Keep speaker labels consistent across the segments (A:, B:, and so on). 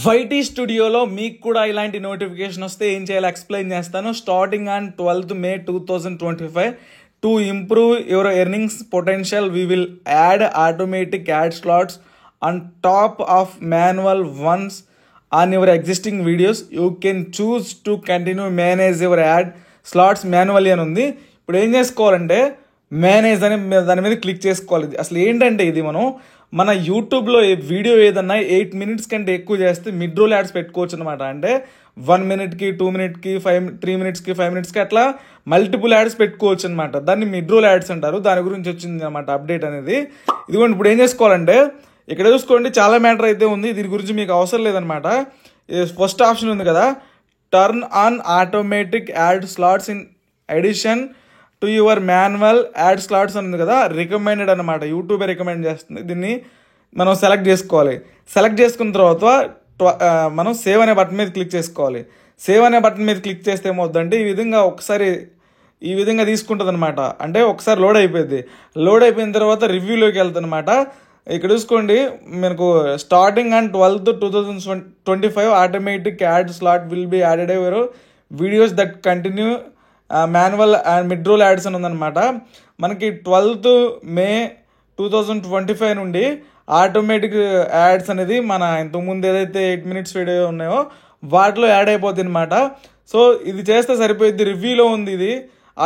A: YT స్టూడియోలో మీకు కూడా ఇలాంటి నోటిఫికేషన్ వస్తే ఏం చేయాలో ఎక్స్ప్లెయిన్ చేస్తాను. Starting on 12th May 2025 to improve your earnings potential we will add automatic add slots on top of manual once on your existing videos. You can choose to continue manage your add slots manually అని ఉంది. ఇప్పుడు ఏం చేసుకోవాలంటే manage అని దాని మీద click చేసుకోవాలి. అసలు ఏంటంటే ఇది మన యూట్యూబ్లో వీడియో ఏదన్నా 8 minutes కంటే ఎక్కువ చేస్తే మిడ్ రోల్ యాడ్స్ పెట్టుకోవచ్చు అనమాట. అంటే 1 minute, 2 minutes, 3 minutes, 5 minutes అట్లా మల్టిపుల్ యాడ్స్ పెట్టుకోవచ్చు అనమాట. దాన్ని మిడ్ రోల్ యాడ్స్ అంటారు. దాని గురించి వచ్చింది అనమాట అప్డేట్ అనేది. ఇదిగోండి ఇప్పుడు ఏం చేసుకోవాలంటే ఇక్కడ చూసుకోండి చాలా మ్యాటర్ అయితే ఉంది. దీని గురించి మీకు అవసరం లేదనమాట. ఫస్ట్ ఆప్షన్ ఉంది కదా, turn on automatic add slots in addition to your manual add slots అని ఉంది కదా, రికమెండెడ్ అనమాట. యూట్యూబే రికమెండ్ చేస్తుంది. దీన్ని మనం సెలెక్ట్ చేసుకోవాలి. సెలెక్ట్ చేసుకున్న తర్వాత మనం సేవ్ అనే బటన్ మీద క్లిక్ చేసుకోవాలి. సేవ్ అనే బటన్ మీద క్లిక్ చేస్తే ఏమవుతుందంటే ఈ విధంగా తీసుకుంటుంది అనమాట. అంటే ఒకసారి లోడ్ అయిపోయింది. లోడ్ అయిపోయిన తర్వాత రివ్యూలోకి వెళ్తుంది అనమాట. ఇక్కడ చూసుకోండి మనకు starting on 12th 2025 automatic ad slot will be added ఎవరు videos that continue manual and mid roll ads అని ఉందన్నమాట. మనకి 12th May 2025 నుండి ఆటోమేటిక్ యాడ్స్ అనేది మన ఇంతకుముందు ఏదైతే 8 minutes వీడియో ఉన్నాయో వాటిలో యాడ్ అయిపోతుంది అనమాట. సో ఇది చేస్తే సరిపోయింది. రివ్యూలో ఉంది ఇది.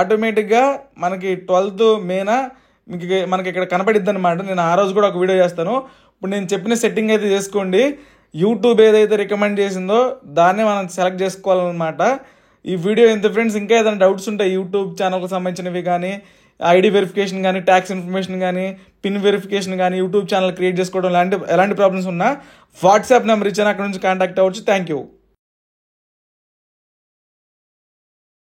A: ఆటోమేటిక్గా మనకి 12th May మనకి ఇక్కడ కనపడిద్ది అనమాట. నేను ఆ రోజు కూడా ఒక వీడియో చేస్తాను. ఇప్పుడు నేను చెప్పిన సెట్టింగ్ అయితే చేసుకోండి. యూట్యూబ్ ఏదైతే రికమెండ్ చేసిందో దాన్నే మనం సెలెక్ట్ చేసుకోవాలన్నమాట. ఈ వీడియో ఎంత ఫ్రెండ్స్, ఇంకా ఏదైనా డౌట్స్ ఉంటాయి యూట్యూబ్ ఛానల్కి సంబంధించినవి కానీ, ఐడి వెరిఫికేషన్ కానీ, ట్యాక్స్ ఇన్ఫర్మేషన్ కానీ, పిన్ వెరిఫికేషన్ కానీ, యూట్యూబ్ ఛానల్ క్రియేట్ చేసుకోవడం ఎలాంటి ప్రాబ్లమ్స్ ఉన్నా వాట్సాప్ నెంబర్ ఇచ్చాను, అక్కడ నుంచి కాంటాక్ట్ అవ్వచ్చు. Thank you.